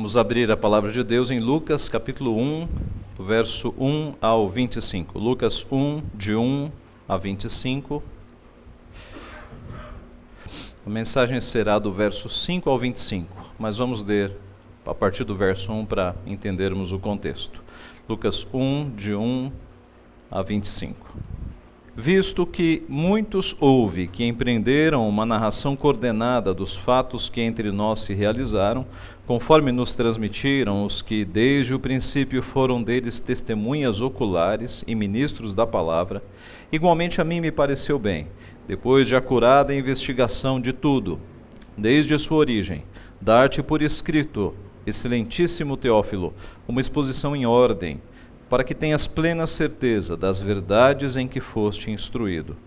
Vamos abrir a palavra de Deus em Lucas capítulo 1, do verso 1 ao 25. Lucas 1, de 1 a 25. A mensagem será do verso 5 ao 25, mas vamos ler a partir do verso 1 para entendermos o contexto. Lucas 1, de 1 a 25. Visto que muitos houve que empreenderam uma narração coordenada dos fatos que entre nós se realizaram, conforme nos transmitiram os que desde o princípio foram deles testemunhas oculares e ministros da palavra, igualmente a mim me pareceu bem, depois de acurada investigação de tudo, desde a sua origem, dar-te por escrito, excelentíssimo Teófilo, uma exposição em ordem, para que tenhas plena certeza das verdades em que foste instruído.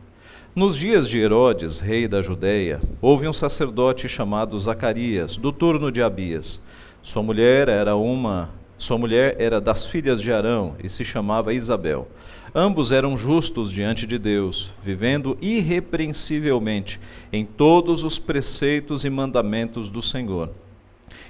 Nos dias de Herodes, rei da Judeia, houve um sacerdote chamado Zacarias, do turno de Abias. Sua mulher era das filhas de Arão e se chamava Isabel. Ambos eram justos diante de Deus, vivendo irrepreensivelmente em todos os preceitos e mandamentos do Senhor.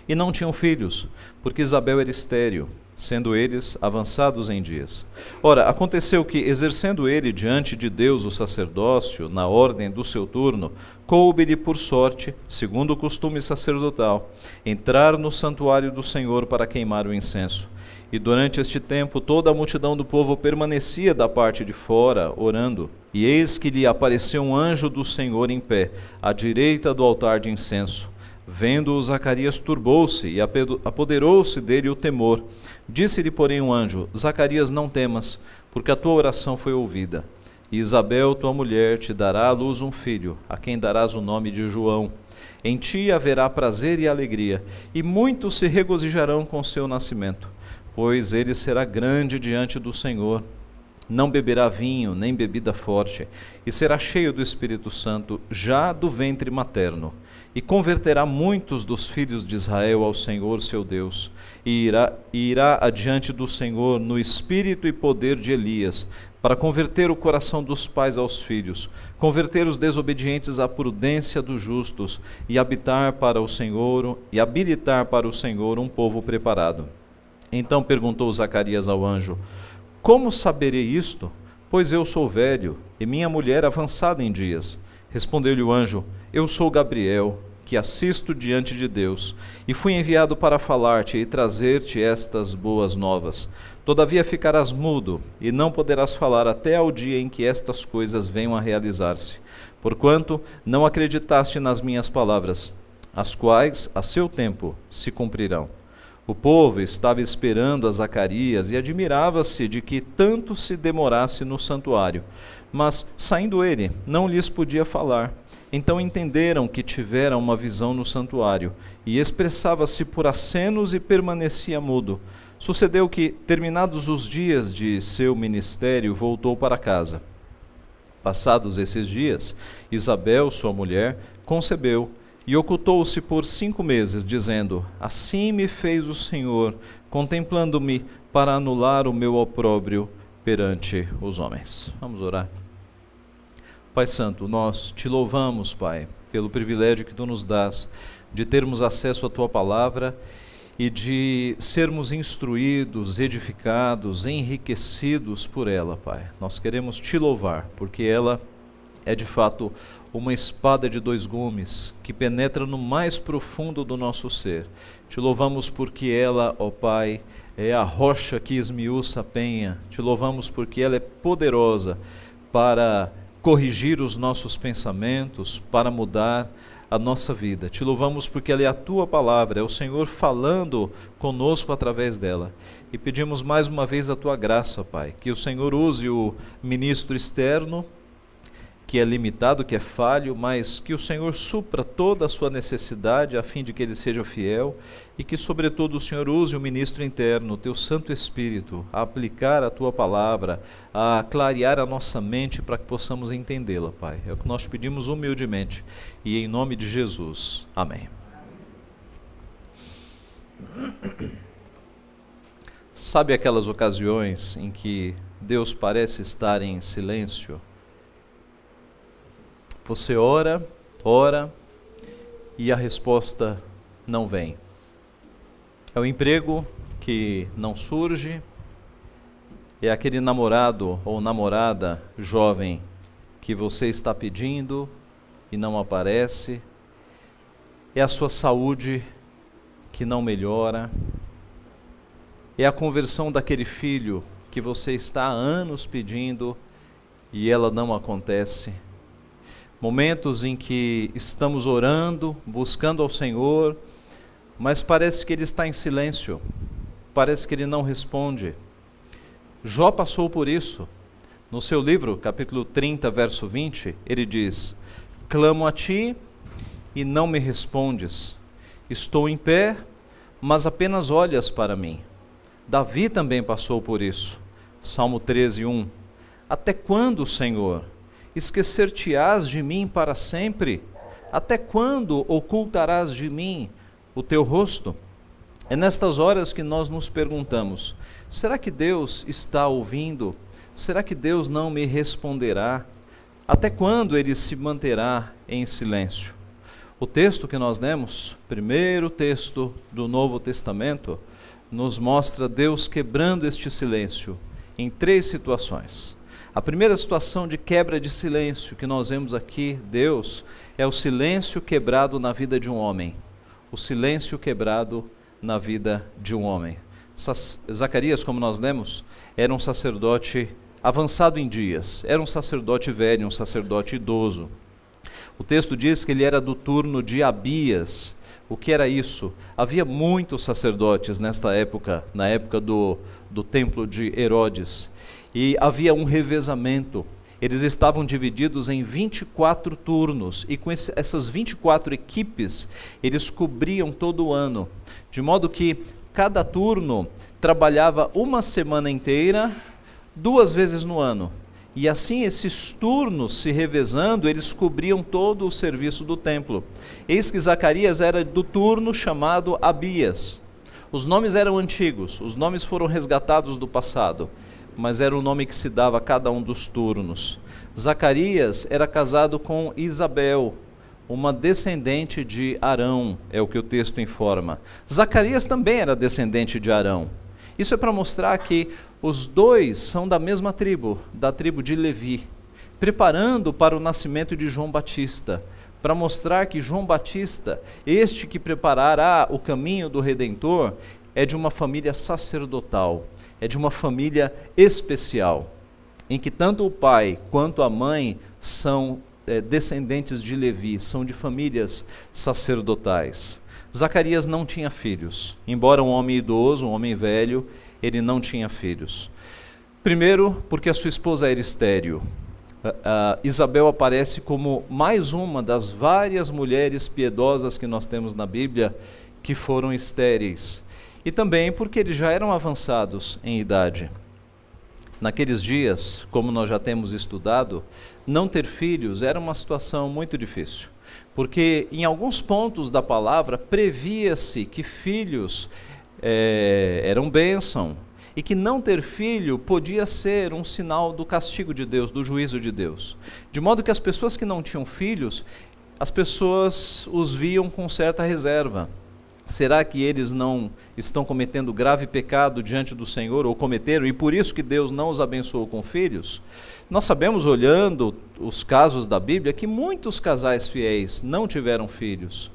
E não tinham filhos, porque Isabel era estéril, sendo eles avançados em dias. Ora, aconteceu que, exercendo ele diante de Deus o sacerdócio, na ordem do seu turno, coube-lhe por sorte, segundo o costume sacerdotal, entrar no santuário do Senhor para queimar o incenso. E durante este tempo toda a multidão do povo permanecia da parte de fora, orando. E eis que lhe apareceu um anjo do Senhor em pé, à direita do altar de incenso. Vendo-o, Zacarias turbou-se e apoderou-se dele o temor. Disse-lhe, porém, um anjo: Zacarias, não temas, porque a tua oração foi ouvida. E Isabel, tua mulher, te dará à luz um filho, a quem darás o nome de João. Em ti haverá prazer e alegria, e muitos se regozijarão com seu nascimento, pois ele será grande diante do Senhor. Não beberá vinho, nem bebida forte, e será cheio do Espírito Santo, já do ventre materno. E converterá muitos dos filhos de Israel ao Senhor seu Deus, e irá adiante do Senhor no espírito e poder de Elias, para converter o coração dos pais aos filhos, converter os desobedientes à prudência dos justos, e habilitar para o Senhor um povo preparado. Então perguntou Zacarias ao anjo: Como saberei isto? Pois eu sou velho, e minha mulher avançada em dias. Respondeu-lhe o anjo: Eu sou Gabriel, que assisto diante de Deus, e fui enviado para falar-te e trazer-te estas boas novas. Todavia ficarás mudo, e não poderás falar até ao dia em que estas coisas venham a realizar-se, porquanto não acreditaste nas minhas palavras, as quais, a seu tempo, se cumprirão. O povo estava esperando a Zacarias e admirava-se de que tanto se demorasse no santuário. Mas, saindo ele, não lhes podia falar. Então entenderam que tivera uma visão no santuário, e expressava-se por acenos e permanecia mudo. Sucedeu que, terminados os dias de seu ministério, voltou para casa. Passados esses dias, Isabel, sua mulher, concebeu, e ocultou-se por 5 meses, dizendo: Assim me fez o Senhor, contemplando-me para anular o meu opróbrio perante os homens. Vamos orar. Pai Santo, nós te louvamos, Pai, pelo privilégio que tu nos dás de termos acesso à tua palavra e de sermos instruídos, edificados, enriquecidos por ela, Pai. Nós queremos te louvar, porque ela é de fato uma espada de 2 gumes que penetra no mais profundo do nosso ser. Te louvamos porque ela, ó Pai, é a rocha que esmiuça a penha. Te louvamos porque ela é poderosa para corrigir os nossos pensamentos, para mudar a nossa vida. Te louvamos porque ela é a tua palavra, é o Senhor falando conosco através dela. E pedimos mais uma vez a tua graça, Pai, que o Senhor use o ministro externo, que é limitado, que é falho, mas que o Senhor supra toda a sua necessidade a fim de que ele seja fiel e que, sobretudo, o Senhor use o ministro interno, o teu Santo Espírito, a aplicar a tua palavra, a clarear a nossa mente para que possamos entendê-la, Pai. É o que nós te pedimos humildemente e em nome de Jesus. Amém. Sabe aquelas ocasiões em que Deus parece estar em silêncio? Você ora, ora e a resposta não vem. É o emprego que não surge, é aquele namorado ou namorada jovem que você está pedindo e não aparece, é a sua saúde que não melhora, é a conversão daquele filho que você está há anos pedindo e ela não acontece. Momentos em que estamos orando, buscando ao Senhor, mas parece que Ele está em silêncio, parece que Ele não responde. Jó passou por isso. No seu livro, capítulo 30, verso 20, ele diz: clamo a Ti e não me respondes. Estou em pé, mas apenas olhas para mim. Davi também passou por isso. Salmo 13, 1. Até quando, Senhor? Esquecer-te-ás de mim para sempre? Até quando ocultarás de mim o teu rosto? É nestas horas que nós nos perguntamos: será que Deus está ouvindo? Será que Deus não me responderá? Até quando Ele se manterá em silêncio? O texto que nós lemos, primeiro texto do Novo Testamento, nos mostra Deus quebrando este silêncio em 3 situações. A primeira situação de quebra de silêncio que nós vemos aqui, Deus, é o silêncio quebrado na vida de um homem. O silêncio quebrado na vida de um homem. Zacarias, como nós lemos, era um sacerdote avançado em dias, era um sacerdote velho, um sacerdote idoso. O texto diz que ele era do turno de Abias. O que era isso? Havia muitos sacerdotes nesta época, na época do templo de Herodes, e havia um revezamento. Eles estavam divididos em 24 turnos, e com essas 24 equipes, eles cobriam todo o ano, de modo que cada turno trabalhava uma semana inteira, 2 vezes no ano. E assim esses turnos se revezando, eles cobriam todo o serviço do templo. Eis que Zacarias era do turno chamado Abias. Os nomes eram antigos, os nomes foram resgatados do passado, mas era o nome que se dava a cada um dos turnos. Zacarias era casado com Isabel, uma descendente de Arão, é o que o texto informa. Zacarias também era descendente de Arão. Isso é para mostrar que os dois são da mesma tribo, da tribo de Levi, preparando para o nascimento de João Batista, para mostrar que João Batista, este que preparará o caminho do Redentor, é de uma família sacerdotal, é de uma família especial, em que tanto o pai quanto a mãe são descendentes de Levi, são de famílias sacerdotais. Zacarias não tinha filhos, embora um homem idoso, um homem velho, ele não tinha filhos. Primeiro, porque a sua esposa era estéril. Isabel aparece como mais uma das várias mulheres piedosas que nós temos na Bíblia que foram estéreis. E também porque eles já eram avançados em idade. Naqueles dias, como nós já temos estudado, não ter filhos era uma situação muito difícil. Porque em alguns pontos da palavra previa-se que filhos eram bênção e que não ter filho podia ser um sinal do castigo de Deus, do juízo de Deus. De modo que as pessoas que não tinham filhos, as pessoas os viam com certa reserva. Será que eles não estão cometendo grave pecado diante do Senhor, ou cometeram, e por isso que Deus não os abençoou com filhos? Nós sabemos, olhando os casos da Bíblia, que muitos casais fiéis não tiveram filhos,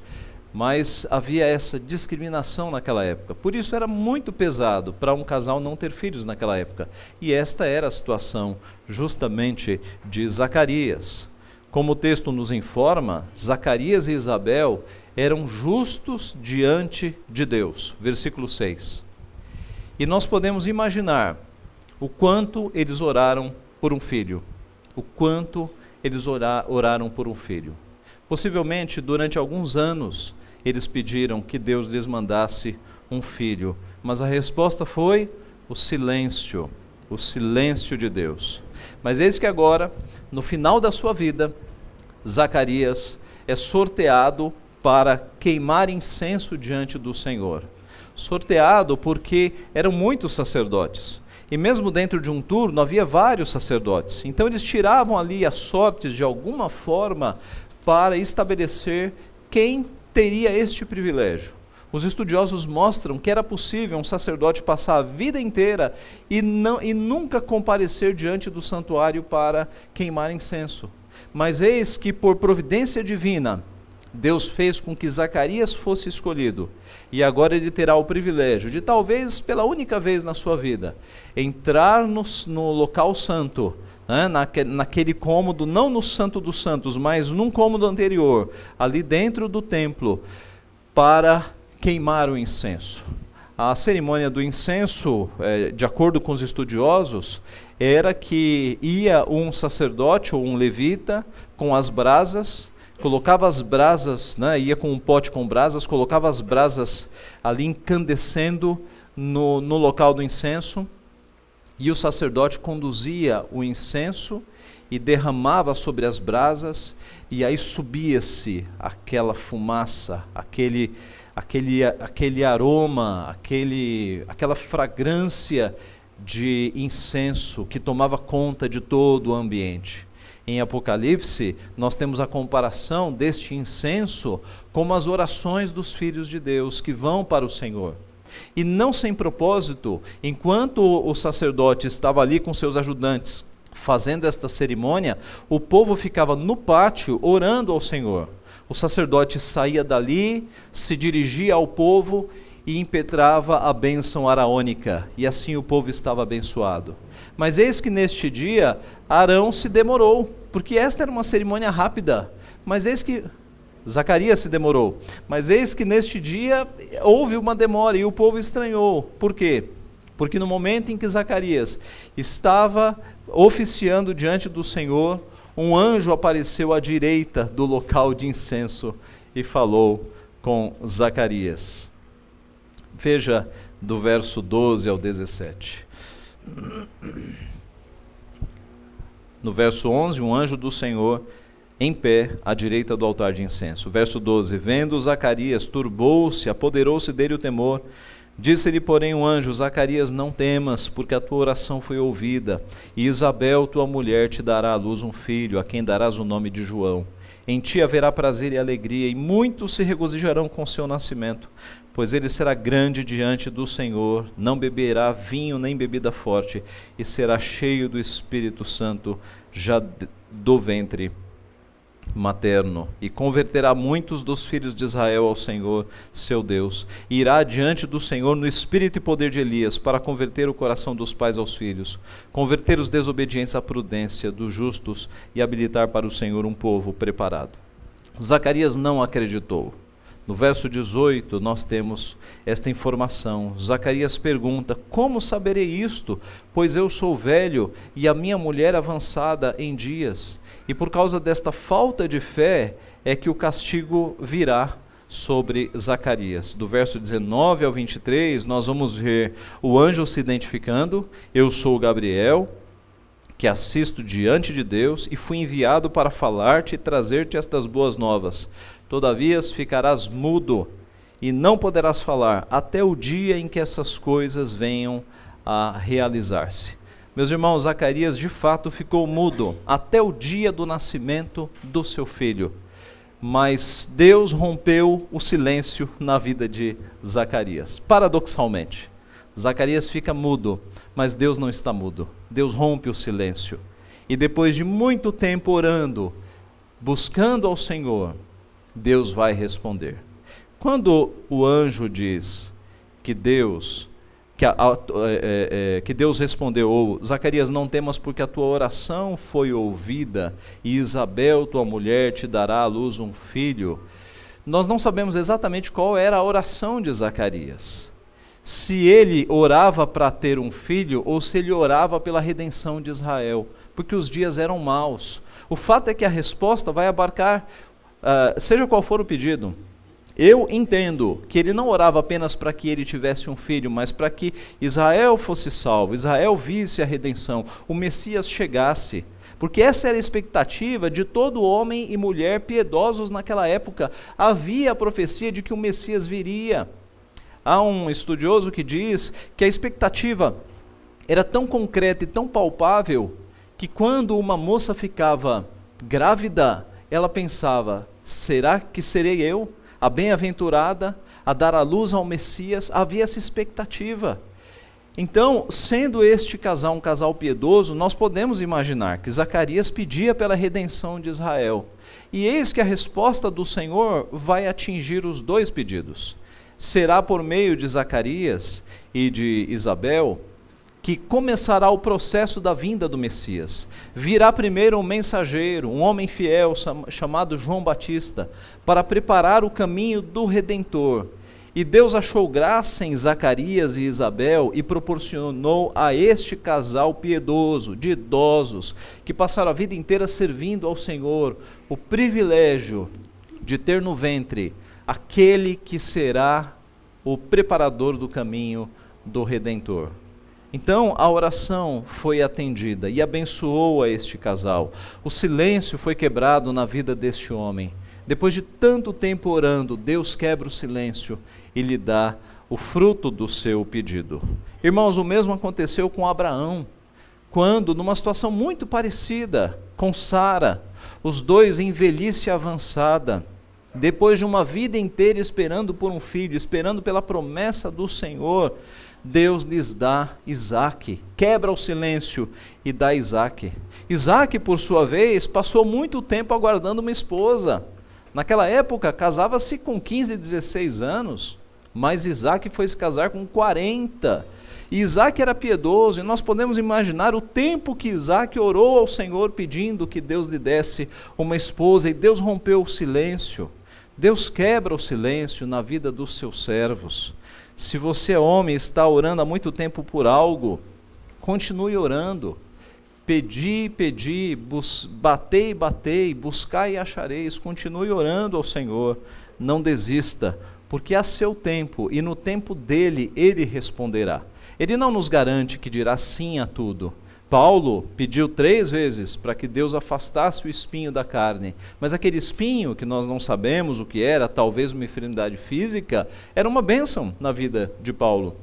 mas havia essa discriminação naquela época. Por isso era muito pesado para um casal não ter filhos naquela época. E esta era a situação justamente de Zacarias. Como o texto nos informa, Zacarias e Isabel eram justos diante de Deus. Versículo 6. E nós podemos imaginar o quanto eles oraram por um filho. O quanto eles oraram por um filho. Possivelmente, durante alguns anos, eles pediram que Deus lhes mandasse um filho. Mas a resposta foi o silêncio de Deus. Mas eis que agora, no final da sua vida, Zacarias é sorteado para queimar incenso diante do Senhor. Sorteado porque eram muitos sacerdotes. E mesmo dentro de um turno havia vários sacerdotes. Então eles tiravam ali as sortes de alguma forma para estabelecer quem teria este privilégio. Os estudiosos mostram que era possível um sacerdote passar a vida inteira e nunca comparecer diante do santuário para queimar incenso. Mas eis que, por providência divina, Deus fez com que Zacarias fosse escolhido, e agora ele terá o privilégio de, talvez pela única vez na sua vida, entrar no local santo, naquele cômodo, não no Santo dos Santos, mas num cômodo anterior, ali dentro do templo, para queimar o incenso. A cerimônia do incenso, de acordo com os estudiosos, era que ia um sacerdote ou um levita com as brasas, colocava as brasas, ia com um pote com brasas, colocava as brasas ali incandescendo no local do incenso, e o sacerdote conduzia o incenso e derramava sobre as brasas, e aí subia-se aquela fumaça, aquele aroma, aquela fragrância de incenso que tomava conta de todo o ambiente. Em Apocalipse, nós temos a comparação deste incenso com as orações dos filhos de Deus que vão para o Senhor. E não sem propósito, enquanto o sacerdote estava ali com seus ajudantes fazendo esta cerimônia, o povo ficava no pátio orando ao Senhor. O sacerdote saía dali, se dirigia ao povo e impetrava a bênção araônica, e assim o povo estava abençoado. Mas eis que neste dia Arão se demorou, porque esta era uma cerimônia rápida, mas eis que Zacarias se demorou, mas eis que neste dia houve uma demora e o povo estranhou. Por quê? Porque no momento em que Zacarias estava oficiando diante do Senhor, um anjo apareceu à direita do local de incenso e falou com Zacarias. Veja do verso 12 ao 17. No verso 11, um anjo do Senhor em pé à direita do altar de incenso. Verso 12, vendo Zacarias, turbou-se, apoderou-se dele o temor. Disse-lhe, porém, o anjo, Zacarias, não temas, porque a tua oração foi ouvida, e Isabel, tua mulher, te dará à luz um filho, a quem darás o nome de João. Em ti haverá prazer e alegria, e muitos se regozijarão com seu nascimento, pois ele será grande diante do Senhor, não beberá vinho nem bebida forte, e será cheio do Espírito Santo já do ventre materno, e converterá muitos dos filhos de Israel ao Senhor, seu Deus, e irá diante do Senhor no espírito e poder de Elias, para converter o coração dos pais aos filhos, converter os desobedientes à prudência dos justos e habilitar para o Senhor um povo preparado. Zacarias não acreditou. No verso 18 nós temos esta informação. Zacarias pergunta, como saberei isto? Pois eu sou velho e a minha mulher avançada em dias. E por causa desta falta de fé é que o castigo virá sobre Zacarias. Do verso 19 ao 23 nós vamos ver o anjo se identificando, eu sou Gabriel, que assisto diante de Deus e fui enviado para falar-te e trazer-te estas boas novas. Todavia ficarás mudo e não poderás falar até o dia em que essas coisas venham a realizar-se. Meus irmãos, Zacarias de fato ficou mudo até o dia do nascimento do seu filho. Mas Deus rompeu o silêncio na vida de Zacarias. Paradoxalmente, Zacarias fica mudo, mas Deus não está mudo. Deus rompe o silêncio. E depois de muito tempo orando, buscando ao Senhor, Deus vai responder. Quando o anjo diz que Deus respondeu, ou Zacarias, não temas porque a tua oração foi ouvida, e Isabel, tua mulher, te dará à luz um filho, nós não sabemos exatamente qual era a oração de Zacarias. Se ele orava para ter um filho, ou se ele orava pela redenção de Israel, porque os dias eram maus. O fato é que a resposta vai abarcar seja qual for o pedido. Eu entendo que ele não orava apenas para que ele tivesse um filho, mas para que Israel fosse salvo, Israel visse a redenção, o Messias chegasse. Porque essa era a expectativa de todo homem e mulher piedosos naquela época. Havia a profecia de que o Messias viria. Há um estudioso que diz que a expectativa era tão concreta e tão palpável que quando uma moça ficava grávida, ela pensava, será que serei eu? a bem-aventurada, a dar à luz ao Messias, havia essa expectativa. Então, sendo este casal um casal piedoso, nós podemos imaginar que Zacarias pedia pela redenção de Israel. E eis que a resposta do Senhor vai atingir os dois pedidos. Será por meio de Zacarias e de Isabel que começará o processo da vinda do Messias. Virá primeiro um mensageiro, um homem fiel chamado João Batista, para preparar o caminho do Redentor. E Deus achou graça em Zacarias e Isabel e proporcionou a este casal piedoso, de idosos, que passaram a vida inteira servindo ao Senhor, o privilégio de ter no ventre aquele que será o preparador do caminho do Redentor. Então a oração foi atendida e abençoou a este casal. O silêncio foi quebrado na vida deste homem. Depois de tanto tempo orando, Deus quebra o silêncio e lhe dá o fruto do seu pedido. Irmãos, o mesmo aconteceu com Abraão, quando, numa situação muito parecida com Sara, os dois em velhice avançada, depois de uma vida inteira esperando por um filho, esperando pela promessa do Senhor, Deus lhes dá Isaque, quebra o silêncio e dá Isaque. Isaque, por sua vez, passou muito tempo aguardando uma esposa. Naquela época, casava-se com 15, 16 anos, mas Isaque foi se casar com 40. E Isaque era piedoso, e nós podemos imaginar o tempo que Isaque orou ao Senhor pedindo que Deus lhe desse uma esposa, e Deus rompeu o silêncio. Deus quebra o silêncio na vida dos seus servos. Se você é homem e está orando há muito tempo por algo, continue orando. Pedi, batei, batei, buscai e achareis. Continue orando ao Senhor, não desista, porque a seu tempo e no tempo dele, ele responderá. Ele não nos garante que dirá sim a tudo. Paulo pediu 3 vezes para que Deus afastasse o espinho da carne, mas aquele espinho, que nós não sabemos o que era, talvez uma enfermidade física, era uma bênção na vida de Paulo.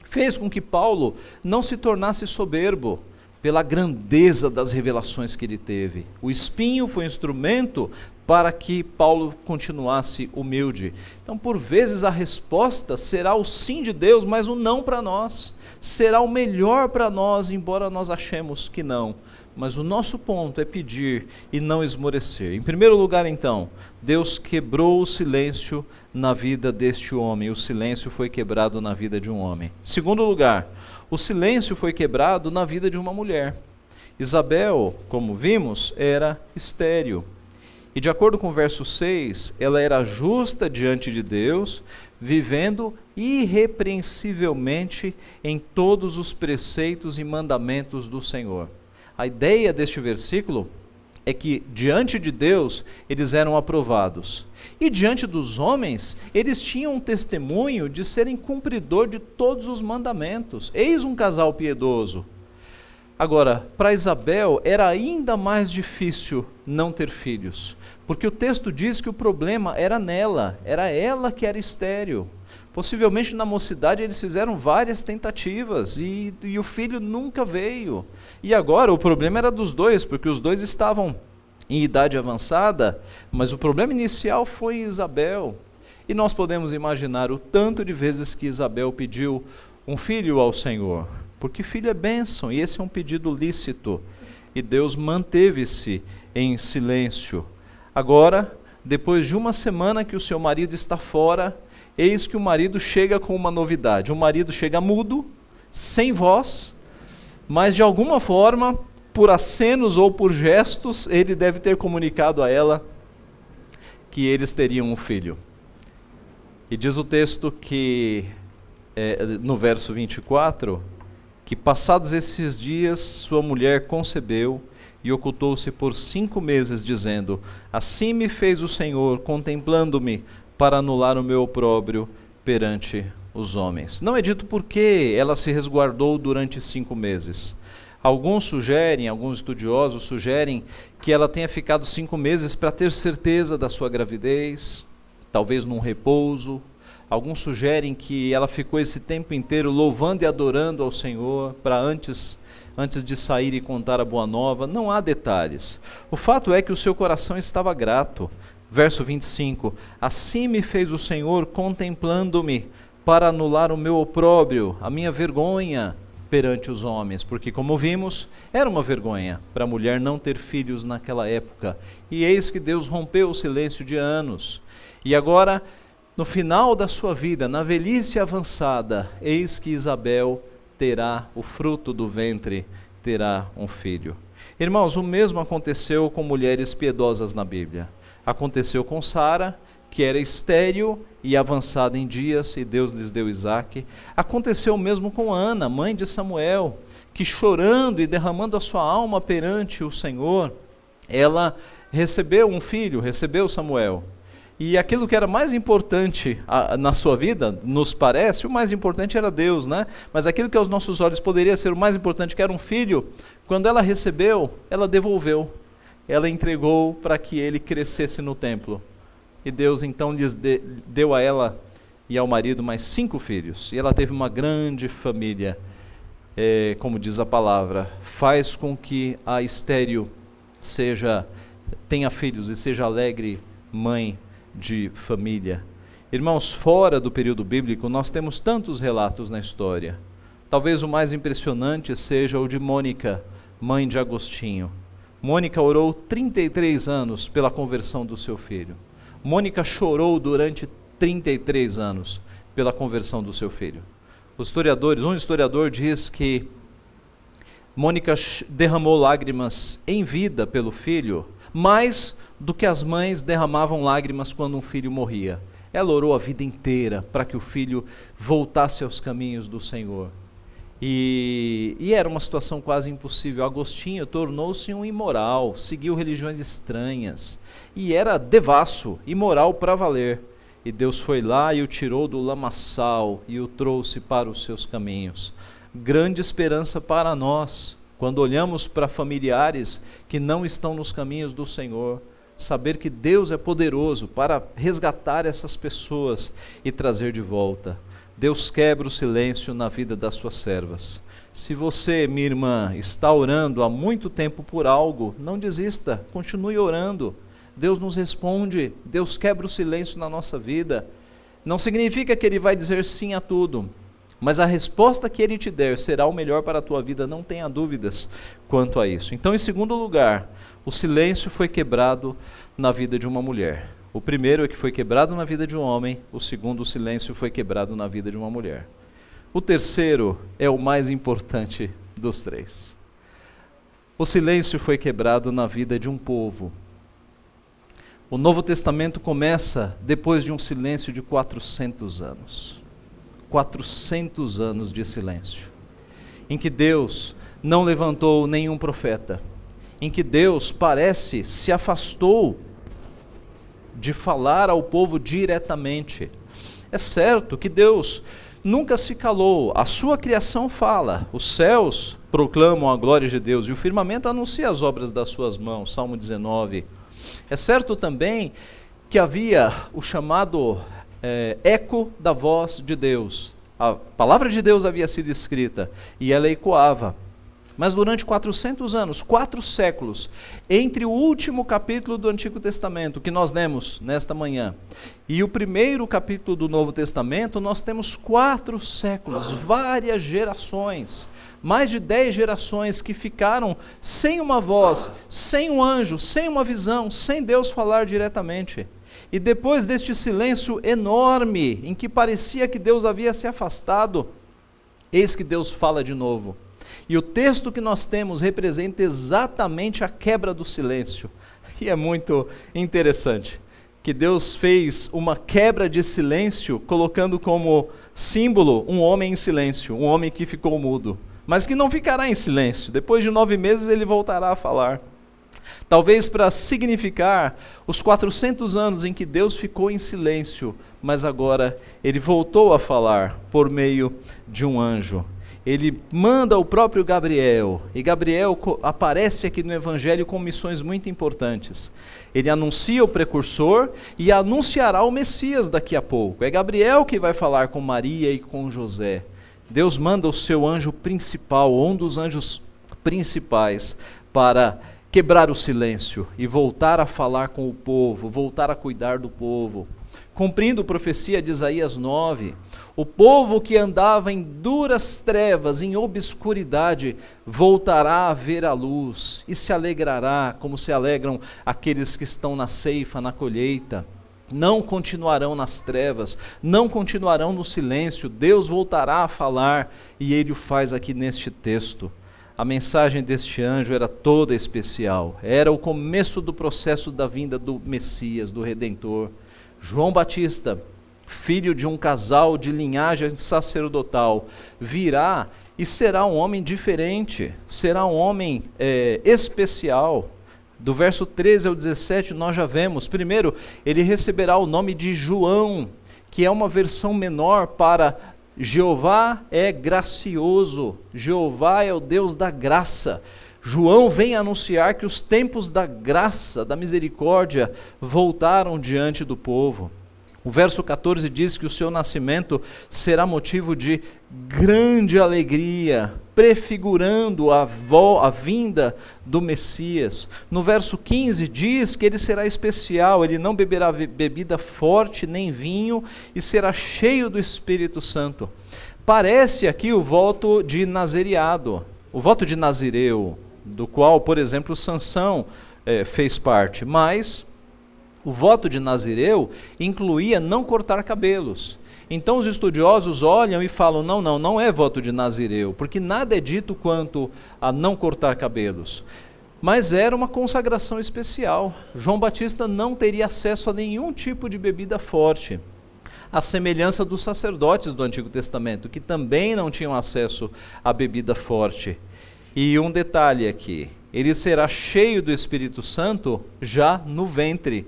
Fez com que Paulo não se tornasse soberbo, pela grandeza das revelações que ele teve. O espinho foi um instrumento para que Paulo continuasse humilde. Então, por vezes, a resposta será o sim de Deus, mas o não para nós. Será o melhor para nós, embora nós achemos que não. Mas o nosso ponto é pedir e não esmorecer. Em primeiro lugar, então, Deus quebrou o silêncio na vida deste homem. O silêncio foi quebrado na vida de um homem. Em segundo lugar, o silêncio foi quebrado na vida de uma mulher. Isabel, como vimos, era estéril. E de acordo com o verso 6, ela era justa diante de Deus, vivendo irrepreensivelmente em todos os preceitos e mandamentos do Senhor. A ideia deste versículo é que diante de Deus eles eram aprovados. E diante dos homens, eles tinham um testemunho de serem cumpridor de todos os mandamentos. Eis um casal piedoso. Agora, para Isabel era ainda mais difícil não ter filhos, porque o texto diz que o problema era nela, era ela que era estéril. Possivelmente na mocidade eles fizeram várias tentativas e o filho nunca veio. E agora o problema era dos dois, porque os dois estavam em idade avançada, mas o problema inicial foi Isabel. E nós podemos imaginar o tanto de vezes que Isabel pediu um filho ao Senhor, porque filho é bênção, e esse é um pedido lícito, e Deus manteve-se em silêncio. Agora, depois de uma semana que o seu marido está fora, eis que o marido chega com uma novidade. O marido chega mudo, sem voz, mas de alguma forma, por acenos ou por gestos, ele deve ter comunicado a ela que eles teriam um filho. E diz o texto que, no verso 24, que passados esses dias, sua mulher concebeu e ocultou-se por 5 meses, dizendo: assim me fez o Senhor, contemplando-me, para anular o meu opróbrio perante os homens. Não é dito por que ela se resguardou durante 5 meses. Alguns estudiosos sugerem que ela tenha ficado 5 meses para ter certeza da sua gravidez, talvez num repouso. Alguns sugerem que ela ficou esse tempo inteiro louvando e adorando ao Senhor, para antes de sair e contar a boa nova. Não há detalhes. O fato é que o seu coração estava grato. Verso 25, assim me fez o Senhor contemplando-me, para anular o meu opróbrio, a minha vergonha perante os homens, porque como vimos, era uma vergonha para a mulher não ter filhos naquela época, e eis que Deus rompeu o silêncio de anos, e agora, no final da sua vida, na velhice avançada, eis que Isabel terá o fruto do ventre, terá um filho. Irmãos, o mesmo aconteceu com mulheres piedosas na Bíblia. Aconteceu com Sara, que era estéril e avançada em dias, e Deus lhes deu Isaque. Aconteceu mesmo com Ana, mãe de Samuel, que chorando e derramando a sua alma perante o Senhor, ela recebeu um filho, recebeu Samuel. E aquilo que era mais importante na sua vida, nos parece, o mais importante era Deus, né? Mas aquilo que aos nossos olhos poderia ser o mais importante, que era um filho, quando ela recebeu, ela devolveu. Ela entregou para que ele crescesse no templo. E Deus então deu a ela e ao marido mais 5 filhos. E ela teve uma grande família, como diz a palavra, faz com que a estéril tenha filhos e seja alegre mãe de família. Irmãos, fora do período bíblico, nós temos tantos relatos na história. Talvez o mais impressionante seja o de Mônica, mãe de Agostinho. Mônica orou 33 anos pela conversão do seu filho. Mônica chorou durante 33 anos pela conversão do seu filho. Um historiador diz que Mônica derramou lágrimas em vida pelo filho, mais do que as mães derramavam lágrimas quando um filho morria. Ela orou a vida inteira para que o filho voltasse aos caminhos do Senhor. E era uma situação quase impossível. Agostinho tornou-se um imoral, seguiu religiões estranhas, e era devasso, imoral para valer. E Deus foi lá e o tirou do lamaçal e o trouxe para os seus caminhos. Grande esperança para nós, quando olhamos para familiares que não estão nos caminhos do Senhor, saber que Deus é poderoso para resgatar essas pessoas e trazer de volta. Deus quebra o silêncio na vida das suas servas. Se você, minha irmã, está orando há muito tempo por algo, não desista, continue orando. Deus nos responde, Deus quebra o silêncio na nossa vida. Não significa que Ele vai dizer sim a tudo, mas a resposta que Ele te der será o melhor para a tua vida, não tenha dúvidas quanto a isso. Então, em segundo lugar, o silêncio foi quebrado na vida de uma mulher. O primeiro é que foi quebrado na vida de um homem, o segundo, o silêncio foi quebrado na vida de uma mulher. O terceiro é o mais importante dos três. O silêncio foi quebrado na vida de um povo. O Novo Testamento começa depois de um silêncio de 400 anos. 400 anos de silêncio, em que Deus não levantou nenhum profeta, em que Deus parece se afastou de falar ao povo diretamente. É certo que Deus nunca se calou, a sua criação fala, os céus proclamam a glória de Deus e o firmamento anuncia as obras das suas mãos, Salmo 19. É certo também que havia o chamado eco da voz de Deus. A palavra de Deus havia sido escrita e ela ecoava. Mas durante 400 anos, 4 séculos, entre o último capítulo do Antigo Testamento, que nós lemos nesta manhã, e o primeiro capítulo do Novo Testamento, nós temos 4 séculos, várias gerações, mais de 10 gerações que ficaram sem uma voz, sem um anjo, sem uma visão, sem Deus falar diretamente. E depois deste silêncio enorme, em que parecia que Deus havia se afastado, eis que Deus fala de novo. E o texto que nós temos representa exatamente a quebra do silêncio. E é muito interessante que Deus fez uma quebra de silêncio, colocando como símbolo um homem em silêncio, um homem que ficou mudo, mas que não ficará em silêncio. Depois de 9 meses ele voltará a falar. Talvez para significar os 400 anos em que Deus ficou em silêncio, mas agora ele voltou a falar por meio de um anjo. Ele manda o próprio Gabriel, e Gabriel aparece aqui no Evangelho com missões muito importantes. Ele anuncia o precursor e anunciará o Messias daqui a pouco. É Gabriel que vai falar com Maria e com José. Deus manda o seu anjo principal, um dos anjos principais, para quebrar o silêncio e voltar a falar com o povo, voltar a cuidar do povo. Cumprindo a profecia de Isaías 9, o povo que andava em duras trevas, em obscuridade, voltará a ver a luz e se alegrará, como se alegram aqueles que estão na ceifa, na colheita. Não continuarão nas trevas, não continuarão no silêncio. Deus voltará a falar, e Ele o faz aqui neste texto. A mensagem deste anjo era toda especial, era o começo do processo da vinda do Messias, do Redentor. João Batista, filho de um casal de linhagem sacerdotal, virá e será um homem diferente, será um homem especial. Do verso 13 ao 17 nós já vemos, primeiro, ele receberá o nome de João, que é uma versão menor para Jeová é gracioso, Jeová é o Deus da graça. João vem anunciar que os tempos da graça, da misericórdia, voltaram diante do povo. O verso 14 diz que o seu nascimento será motivo de grande alegria, prefigurando a vinda do Messias. No verso 15 diz que ele será especial, ele não beberá bebida forte nem vinho e será cheio do Espírito Santo. Parece aqui o voto de nazereado, o voto de Nazireu, do qual, por exemplo, Sansão fez parte, mas o voto de Nazireu incluía não cortar cabelos. Então os estudiosos olham e falam, não é voto de Nazireu, porque nada é dito quanto a não cortar cabelos. Mas era uma consagração especial. João Batista não teria acesso a nenhum tipo de bebida forte, à semelhança dos sacerdotes do Antigo Testamento, que também não tinham acesso à bebida forte. E um detalhe aqui, ele será cheio do Espírito Santo já no ventre.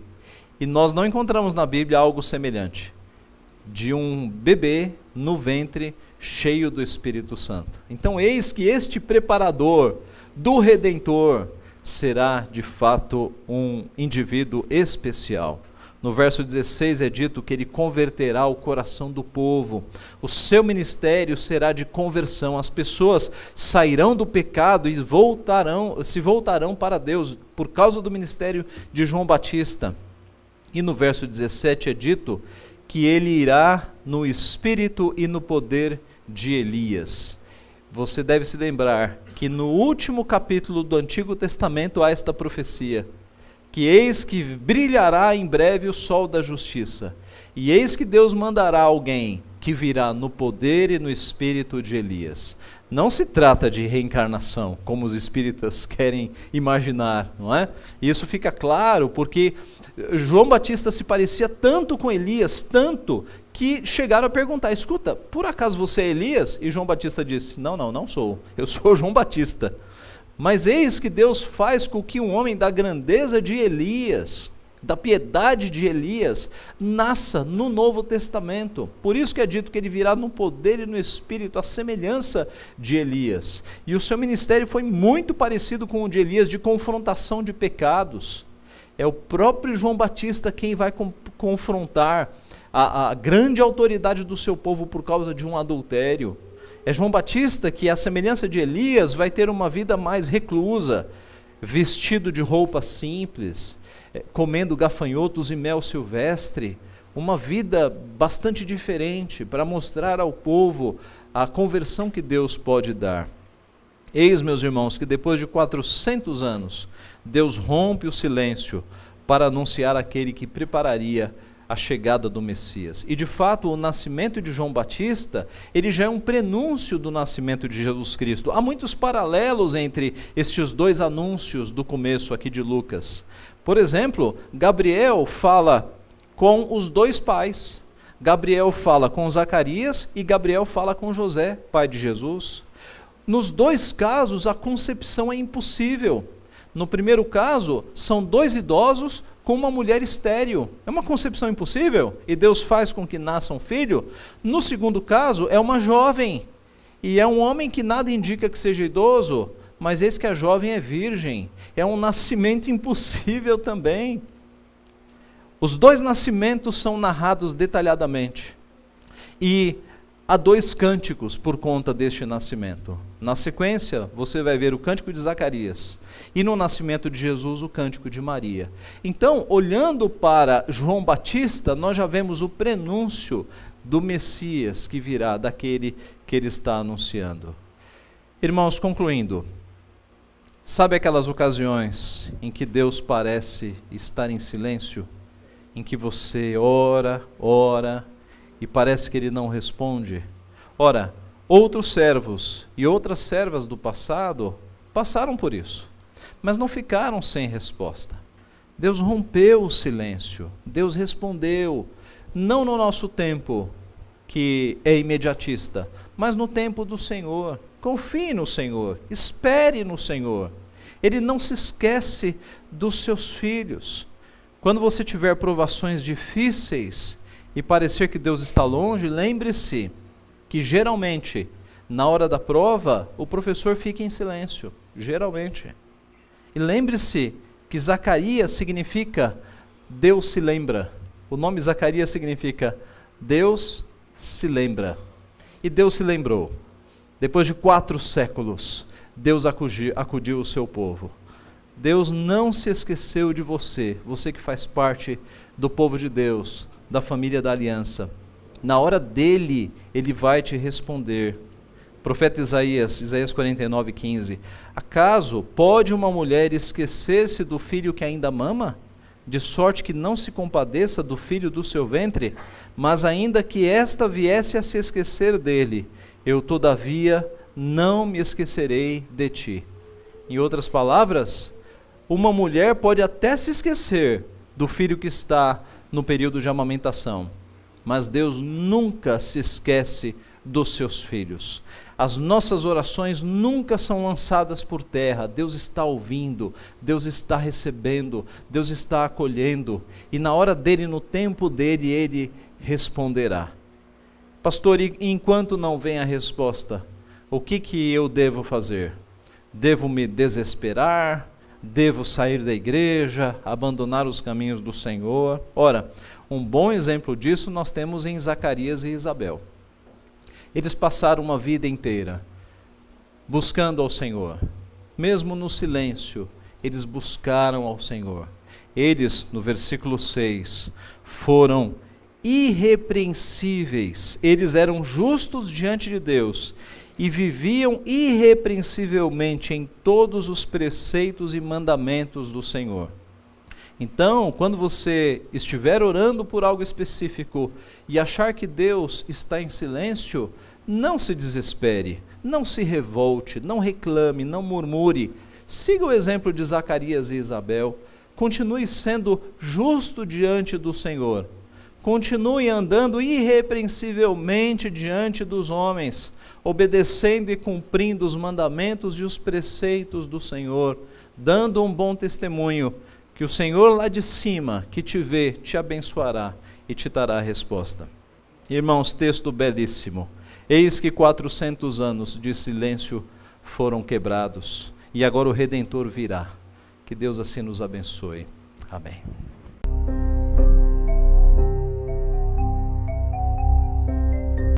E nós não encontramos na Bíblia algo semelhante, de um bebê no ventre cheio do Espírito Santo. Então eis que este preparador do Redentor será de fato um indivíduo especial. No verso 16 é dito que ele converterá o coração do povo. O seu ministério será de conversão. As pessoas sairão do pecado e se voltarão para Deus por causa do ministério de João Batista. E no verso 17 é dito que ele irá no espírito e no poder de Elias. Você deve se lembrar que no último capítulo do Antigo Testamento há esta profecia, que eis que brilhará em breve o sol da justiça, e eis que Deus mandará alguém que virá no poder e no espírito de Elias. Não se trata de reencarnação, como os espíritas querem imaginar, não é? E isso fica claro porque João Batista se parecia tanto com Elias, tanto que chegaram a perguntar, escuta, por acaso você é Elias? E João Batista disse, não sou, eu sou João Batista. Mas eis que Deus faz com que um homem da grandeza de Elias, da piedade de Elias, nasça no Novo Testamento. Por isso que é dito que ele virá no poder e no espírito, a semelhança de Elias. E o seu ministério foi muito parecido com o de Elias, de confrontação de pecados. É o próprio João Batista quem vai confrontar a grande autoridade do seu povo por causa de um adultério. É João Batista que, à semelhança de Elias, vai ter uma vida mais reclusa, vestido de roupa simples, comendo gafanhotos e mel silvestre, uma vida bastante diferente para mostrar ao povo a conversão que Deus pode dar. Eis, meus irmãos, que depois de 400 anos, Deus rompe o silêncio para anunciar aquele que prepararia a chegada do Messias. E de fato, o nascimento de João Batista, ele já é um prenúncio do nascimento de Jesus Cristo. Há muitos paralelos entre estes dois anúncios do começo aqui de Lucas. Por exemplo, Gabriel fala com os dois pais. Gabriel fala com Zacarias e Gabriel fala com José, pai de Jesus. Nos dois casos, a concepção é impossível. No primeiro caso, são dois idosos com uma mulher estéril. É uma concepção impossível e Deus faz com que nasça um filho. No segundo caso, é uma jovem e é um homem que nada indica que seja idoso, mas eis que a jovem é virgem. É um nascimento impossível também. Os dois nascimentos são narrados detalhadamente e há dois cânticos por conta deste nascimento. Na sequência, você vai ver o cântico de Zacarias e no nascimento de Jesus o cântico de Maria. Então, olhando para João Batista, nós já vemos o prenúncio do Messias que virá, daquele que ele está anunciando. Irmãos, concluindo, sabe aquelas ocasiões em que Deus parece estar em silêncio? Em que você ora e parece que ele não responde? Ora, outros servos e outras servas do passado passaram por isso, mas não ficaram sem resposta. Deus rompeu o silêncio, Deus respondeu, não no nosso tempo, que é imediatista, mas no tempo do Senhor. Confie no Senhor, espere no Senhor. Ele não se esquece dos seus filhos. Quando você tiver provações difíceis e parecer que Deus está longe, lembre-se que geralmente, na hora da prova, o professor fica em silêncio, geralmente. E lembre-se que Zacarias significa Deus se lembra. O nome Zacarias significa Deus se lembra. E Deus se lembrou. Depois de 4 séculos, Deus acudiu o seu povo. Deus não se esqueceu de você, você que faz parte do povo de Deus, da família da aliança. Na hora dele, ele vai te responder. Profeta Isaías 49:15. Acaso pode uma mulher esquecer-se do filho que ainda mama? De sorte que não se compadeça do filho do seu ventre? Mas ainda que esta viesse a se esquecer dele, eu todavia não me esquecerei de ti. Em outras palavras, uma mulher pode até se esquecer do filho que está no período de amamentação, mas Deus nunca se esquece dos seus filhos. As nossas orações nunca são lançadas por terra. Deus está ouvindo, Deus está recebendo, Deus está acolhendo, e na hora dele, no tempo dele, ele responderá. Pastor, e enquanto não vem a resposta, o que eu devo fazer? Devo me desesperar? Devo sair da igreja, abandonar os caminhos do Senhor? Ora, um bom exemplo disso nós temos em Zacarias e Isabel. Eles passaram uma vida inteira buscando ao Senhor. Mesmo no silêncio, eles buscaram ao Senhor. Eles, no versículo 6, foram irrepreensíveis. Eles eram justos diante de Deus e viviam irrepreensivelmente em todos os preceitos e mandamentos do Senhor. Então, quando você estiver orando por algo específico e achar que Deus está em silêncio, não se desespere, não se revolte, não reclame, não murmure. Siga o exemplo de Zacarias e Isabel. Continue sendo justo diante do Senhor. Continue andando irrepreensivelmente diante dos homens, obedecendo e cumprindo os mandamentos e os preceitos do Senhor, dando um bom testemunho, que o Senhor lá de cima, que te vê, te abençoará e te dará a resposta. Irmãos, texto belíssimo. Eis que 400 anos de silêncio foram quebrados, e agora o Redentor virá. Que Deus assim nos abençoe. Amém.